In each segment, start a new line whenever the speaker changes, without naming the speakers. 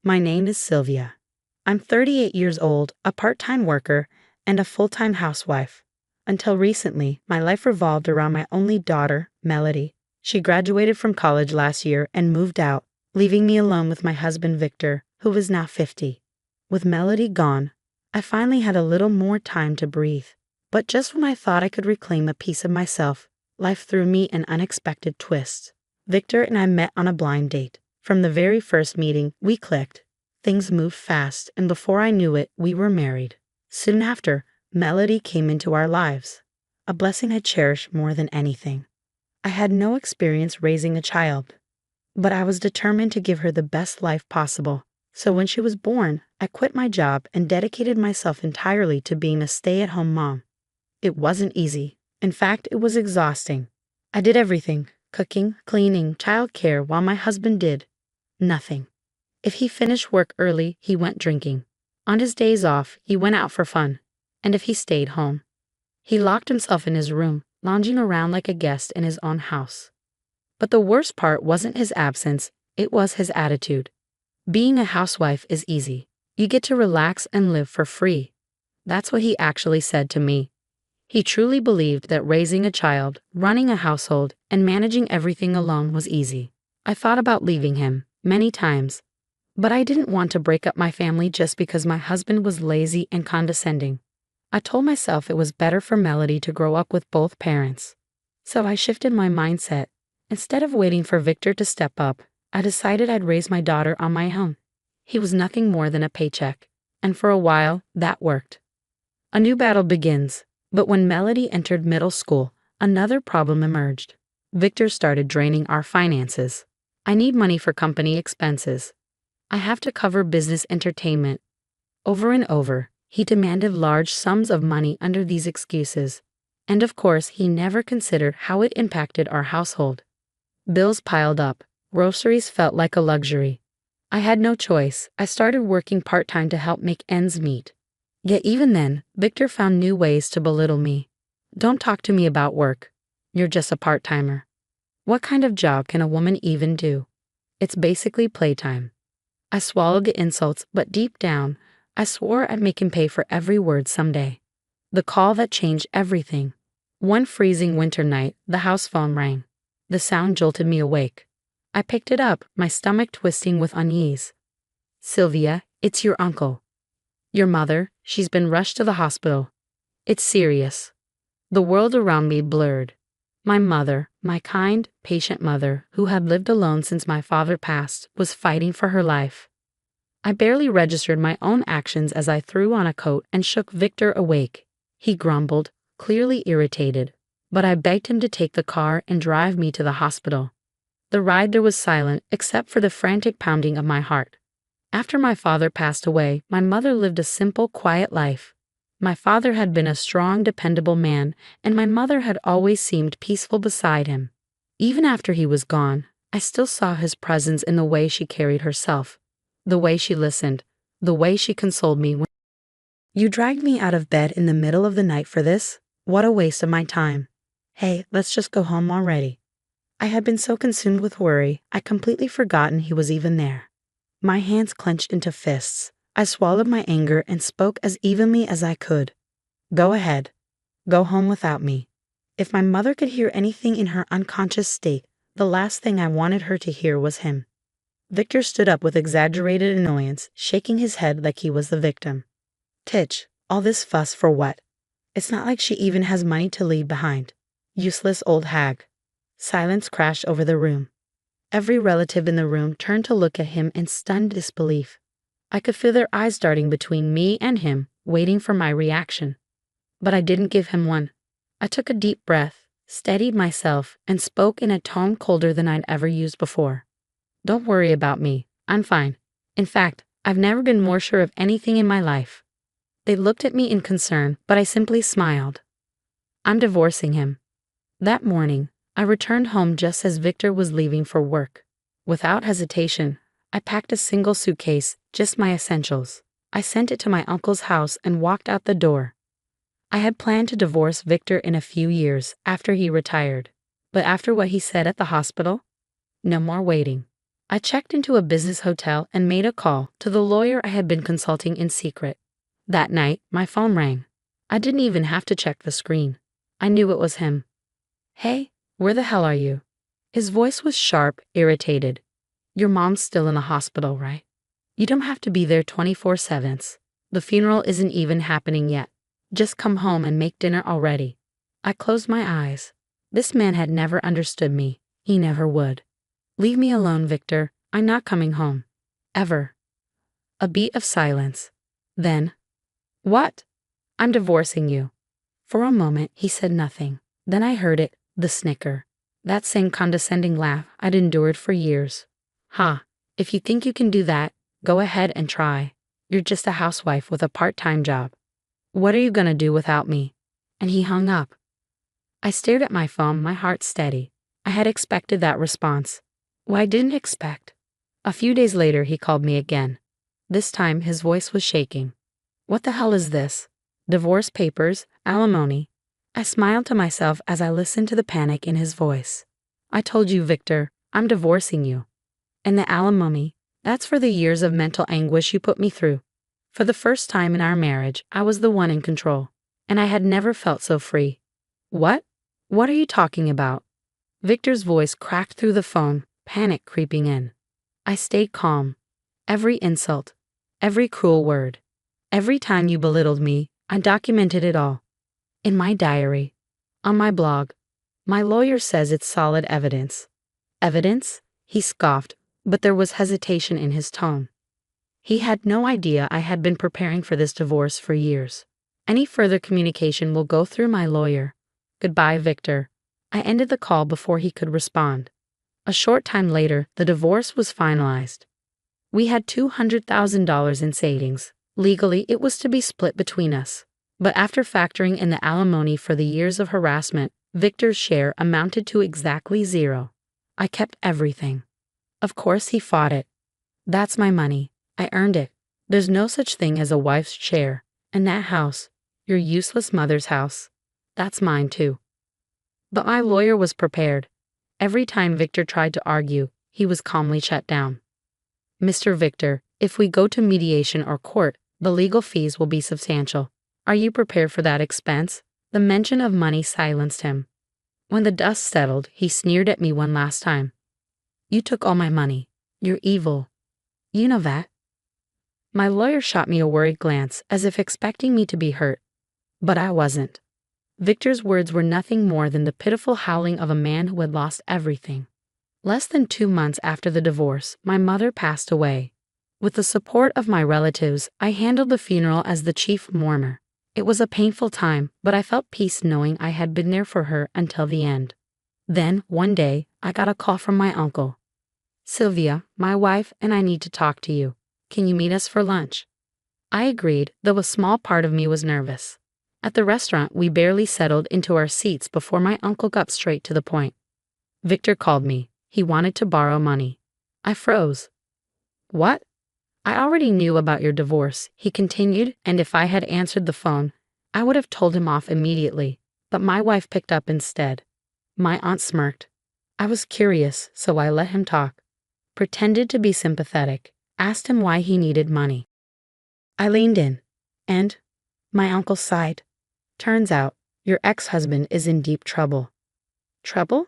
My name is Sylvia. I'm 38 years old, a part-time worker, and a full-time housewife. Until recently, my life revolved around my only daughter, Melody. She graduated from college last year and moved out, leaving me alone with my husband Victor, who is now 50. With Melody gone, I finally had a little more time to breathe. But just when I thought I could reclaim a piece of myself, life threw me an unexpected twist. Victor and I met on a blind date. From the very first meeting, we clicked. Things moved fast, and before I knew it, we were married. Soon after, Melody came into our lives, a blessing I cherish more than anything. I had no experience raising a child, but I was determined to give her the best life possible. So when she was born, I quit my job and dedicated myself entirely to being a stay-at-home mom. It wasn't easy. In fact, it was exhausting. I did everything: cooking, cleaning, childcare, while my husband did nothing. If he finished work early, he went drinking. On his days off, he went out for fun. And if he stayed home, he locked himself in his room, lounging around like a guest in his own house. But the worst part wasn't his absence, it was his attitude. Being a housewife is easy. You get to relax and live for free. That's what he actually said to me. He truly believed that raising a child, running a household, and managing everything alone was easy. I thought about leaving him many times, but I didn't want to break up my family just because my husband was lazy and condescending. I told myself it was better for Melody to grow up with both parents. So I shifted my mindset. Instead of waiting for Victor to step up, I decided I'd raise my daughter on my own. He was nothing more than a paycheck, and for a while, that worked. A new battle begins, but when Melody entered middle school, another problem emerged. Victor started draining our finances. I need money for company expenses. I have to cover business entertainment. Over and over, he demanded large sums of money under these excuses. And of course, he never considered how it impacted our household. Bills piled up. Groceries felt like a luxury. I had no choice. I started working part-time to help make ends meet. Yet even then, Victor found new ways to belittle me. Don't talk to me about work. You're just a part-timer. What kind of job can a woman even do? It's basically playtime. I swallowed the insults, but deep down, I swore I'd make him pay for every word someday. The call that changed everything. One freezing winter night, the house phone rang. The sound jolted me awake. I picked it up, my stomach twisting with unease. Sylvia, it's your uncle. Your mother, she's been rushed to the hospital. It's serious. The world around me blurred. My mother, my kind, patient mother, who had lived alone since my father passed, was fighting for her life. I barely registered my own actions as I threw on a coat and shook Victor awake. He grumbled, clearly irritated, but I begged him to take the car and drive me to the hospital. The ride there was silent except for the frantic pounding of my heart. After my father passed away, my mother lived a simple, quiet life. My father had been a strong, dependable man, and my mother had always seemed peaceful beside him. Even after he was gone, I still saw his presence in the way she carried herself, the way she listened, the way she consoled me when— You dragged me out of bed in the middle of the night for this? What a waste of my time. Hey, let's just go home already. I had been so consumed with worry, I'd completely forgotten he was even there. My hands clenched into fists. I swallowed my anger and spoke as evenly as I could. Go ahead. Go home without me. If my mother could hear anything in her unconscious state, the last thing I wanted her to hear was him. Victor stood up with exaggerated annoyance, shaking his head like he was the victim. Titch, all this fuss for what? It's not like she even has money to leave behind. Useless old hag. Silence crashed over the room. Every relative in the room turned to look at him in stunned disbelief. I could feel their eyes darting between me and him, waiting for my reaction. But I didn't give him one. I took a deep breath, steadied myself, and spoke in a tone colder than I'd ever used before. Don't worry about me. I'm fine. In fact, I've never been more sure of anything in my life. They looked at me in concern, but I simply smiled. I'm divorcing him. That morning, I returned home just as Victor was leaving for work. Without hesitation, I packed a single suitcase, just my essentials. I sent it to my uncle's house and walked out the door. I had planned to divorce Victor in a few years after he retired, but after what he said at the hospital, no more waiting. I checked into a business hotel and made a call to the lawyer I had been consulting in secret. That night, my phone rang. I didn't even have to check the screen. I knew it was him. "Hey, where the hell are you?" His voice was sharp, irritated. "Your mom's still in the hospital, right? You don't have to be there 24/7. The funeral isn't even happening yet. Just come home and make dinner already." I closed my eyes. This man had never understood me. He never would. "Leave me alone, Victor. I'm not coming home. Ever." A beat of silence. Then, "What?" "I'm divorcing you." For a moment, he said nothing. Then I heard it, the snicker. That same condescending laugh I'd endured for years. "Ha, if you think you can do that, go ahead and try. You're just a housewife with a part-time job. What are you gonna do without me?" And he hung up. I stared at my phone, my heart steady. I had expected that response. What I didn't expect. A few days later, he called me again. This time, his voice was shaking. "What the hell is this? Divorce papers, alimony?" I smiled to myself as I listened to the panic in his voice. "I told you, Victor, I'm divorcing you. And the alimony, that's for the years of mental anguish you put me through." For the first time in our marriage, I was the one in control, and I had never felt so free. "What? What are you talking about?" Victor's voice cracked through the phone, panic creeping in. I stayed calm. Every insult, every cruel word, every time you belittled me, I documented it all. In my diary, on my blog. My lawyer says it's solid evidence. Evidence? He scoffed, but there was hesitation in his tone. He had no idea I had been preparing for this divorce for years. "Any further communication will go through my lawyer. Goodbye, Victor." I ended the call before he could respond. A short time later, the divorce was finalized. We had $200,000 in savings. Legally, it was to be split between us. But after factoring in the alimony for the years of harassment, Victor's share amounted to exactly zero. I kept everything. Of course, he fought it. "That's my money. I earned it. There's no such thing as a wife's share. And that house, your useless mother's house, that's mine too." But my lawyer was prepared. Every time Victor tried to argue, he was calmly shut down. "Mr. Victor, if we go to mediation or court, the legal fees will be substantial. Are you prepared for that expense?" The mention of money silenced him. When the dust settled, he sneered at me one last time. "You took all my money. You're evil. You know that." My lawyer shot me a worried glance, as if expecting me to be hurt. But I wasn't. Victor's words were nothing more than the pitiful howling of a man who had lost everything. Less than 2 months after the divorce, my mother passed away. With the support of my relatives, I handled the funeral as the chief mourner. It was a painful time, but I felt peace knowing I had been there for her until the end. Then, one day, I got a call from my uncle. "Sylvia, my wife and I need to talk to you. Can you meet us for lunch?" I agreed, though a small part of me was nervous. At the restaurant, we barely settled into our seats before my uncle got straight to the point. "Victor called me. He wanted to borrow money." I froze. "What?" "I already knew about your divorce," he continued, "and if I had answered the phone, I would have told him off immediately. But my wife picked up instead." My aunt smirked. I was curious, so I let him talk. Pretended to be sympathetic, asked him why he needed money. I leaned in, and my uncle sighed. "Turns out, your ex-husband is in deep trouble." Trouble?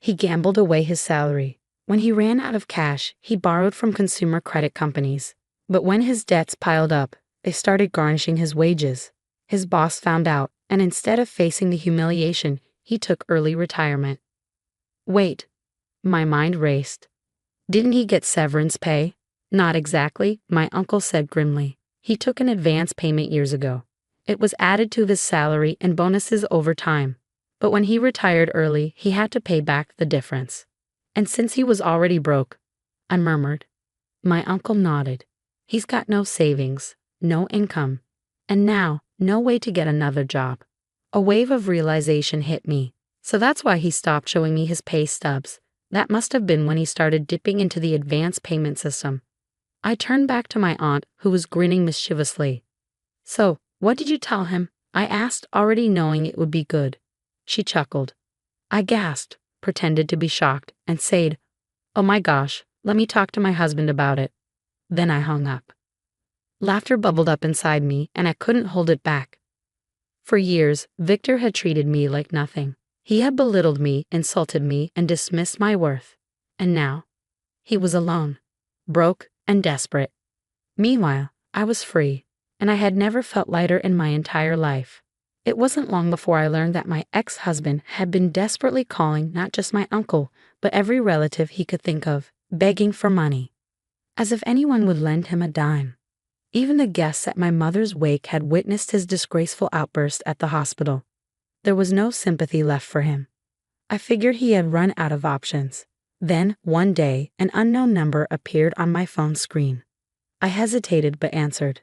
He gambled away his salary. When he ran out of cash, he borrowed from consumer credit companies. But when his debts piled up, they started garnishing his wages. His boss found out, and instead of facing the humiliation, he took early retirement. Wait. My mind raced. Didn't he get severance pay? Not exactly, my uncle said grimly. He took an advance payment years ago. It was added to his salary and bonuses over time. But when he retired early, he had to pay back the difference. And since he was already broke, I murmured. My uncle nodded. He's got no savings, no income, and now no way to get another job. A wave of realization hit me. So that's why he stopped showing me his pay stubs. That must have been when he started dipping into the advance payment system. I turned back to my aunt, who was grinning mischievously. "So, what did you tell him?" I asked, already knowing it would be good. She chuckled. I gasped, pretended to be shocked, and said, "Oh my gosh, Let me talk to my husband about it. Then I hung up. Laughter bubbled up inside me, and I couldn't hold it back. For years, Victor had treated me like nothing. He had belittled me, insulted me, and dismissed my worth. And now, he was alone, broke, and desperate. Meanwhile, I was free, and I had never felt lighter in my entire life. It wasn't long before I learned that my ex-husband had been desperately calling not just my uncle, but every relative he could think of, begging for money. As if anyone would lend him a dime. Even the guests at my mother's wake had witnessed his disgraceful outburst at the hospital. There was no sympathy left for him. I figured he had run out of options. Then, one day, an unknown number appeared on my phone screen. I hesitated but answered.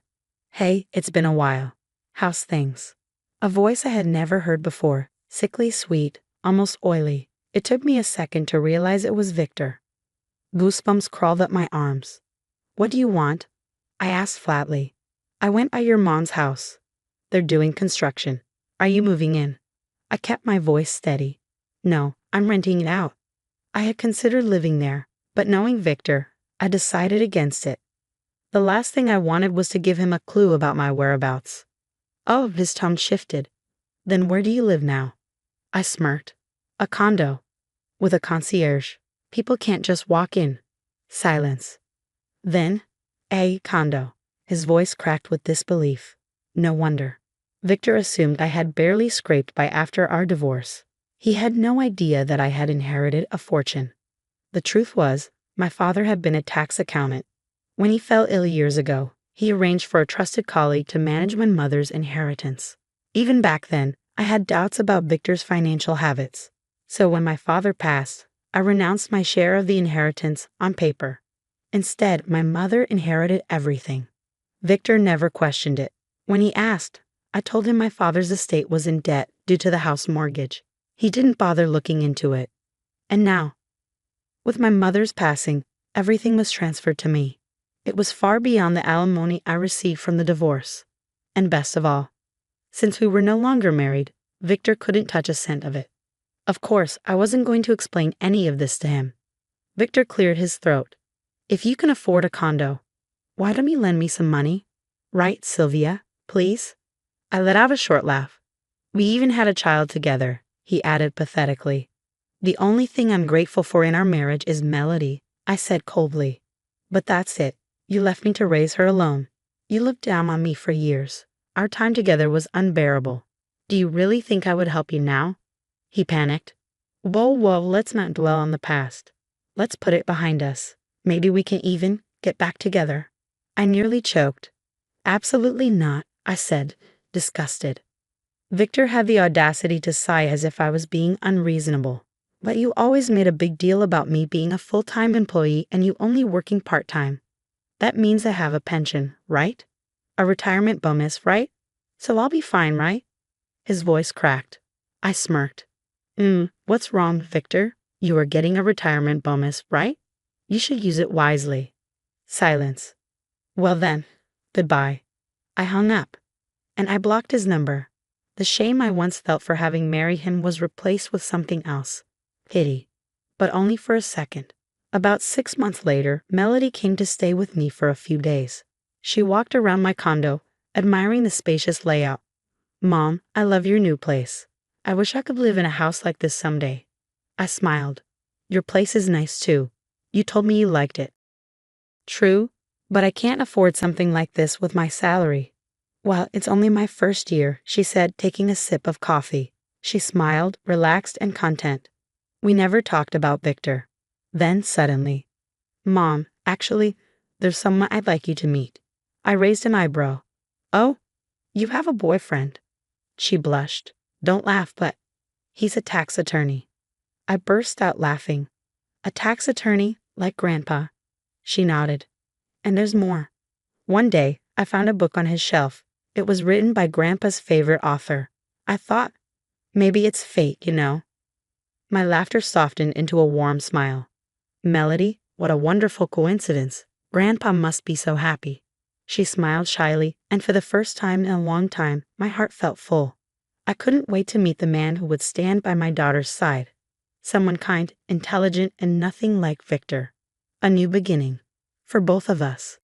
"Hey, it's been a while. How's things?" A voice I had never heard before, sickly sweet, almost oily. It took me a second to realize it was Victor. Goosebumps crawled up my arms. "What do you want?" I asked flatly. "I went by your mom's house. They're doing construction. Are you moving in?" I kept my voice steady. "No, I'm renting it out." I had considered living there, but knowing Victor, I decided against it. The last thing I wanted was to give him a clue about my whereabouts. Oh, his tone shifted. "Then where do you live now?" I smirked. "A condo. With a concierge. People can't just walk in." Silence. Then, "A condo." His voice cracked with disbelief. No wonder. Victor assumed I had barely scraped by after our divorce. He had no idea that I had inherited a fortune. The truth was, my father had been a tax accountant. When he fell ill years ago, he arranged for a trusted colleague to manage my mother's inheritance. Even back then, I had doubts about Victor's financial habits. So when my father passed, I renounced my share of the inheritance on paper. Instead, my mother inherited everything. Victor never questioned it. When he asked, I told him my father's estate was in debt due to the house mortgage. He didn't bother looking into it. And now, with my mother's passing, everything was transferred to me. It was far beyond the alimony I received from the divorce. And best of all, since we were no longer married, Victor couldn't touch a cent of it. Of course, I wasn't going to explain any of this to him. Victor cleared his throat. "If you can afford a condo, why don't you lend me some money? Right, Sylvia, please?" I let out a short laugh. "We even had a child together," he added pathetically. "The only thing I'm grateful for in our marriage is Melody," I said coldly. "But that's it. You left me to raise her alone. You looked down on me for years. Our time together was unbearable. Do you really think I would help you now?" He panicked. Whoa, let's not dwell on the past. Let's put it behind us. Maybe we can even get back together." I nearly choked. "Absolutely not," I said, disgusted. Victor had the audacity to sigh as if I was being unreasonable. "But you always made a big deal about me being a full-time employee and you only working part-time. That means I have a pension, right? A retirement bonus, right? So I'll be fine, right?" His voice cracked. I smirked. What's wrong, Victor? You are getting a retirement bonus, right? You should use it wisely." Silence. "Well then, goodbye." I hung up, and I blocked his number. The shame I once felt for having married him was replaced with something else. Pity. But only for a second. About 6 months later, Melody came to stay with me for a few days. She walked around my condo, admiring the spacious layout. "Mom, I love your new place. I wish I could live in a house like this someday." I smiled. "Your place is nice too. You told me you liked it." "True, but I can't afford something like this with my salary." "Well, it's only my first year," she said, taking a sip of coffee. She smiled, relaxed and content. We never talked about Victor. Then suddenly, "Mom, actually, there's someone I'd like you to meet." I raised an eyebrow. "Oh, you have a boyfriend?" She blushed. "Don't laugh, but he's a tax attorney." I burst out laughing. "A tax attorney, like Grandpa?" She nodded. "And there's more. One day, I found a book on his shelf. It was written by Grandpa's favorite author. I thought, maybe it's fate, you know." My laughter softened into a warm smile. "Melody, what a wonderful coincidence. Grandpa must be so happy." She smiled shyly, and for the first time in a long time, my heart felt full. I couldn't wait to meet the man who would stand by my daughter's side. Someone kind, intelligent, and nothing like Victor. a new beginning for both of us.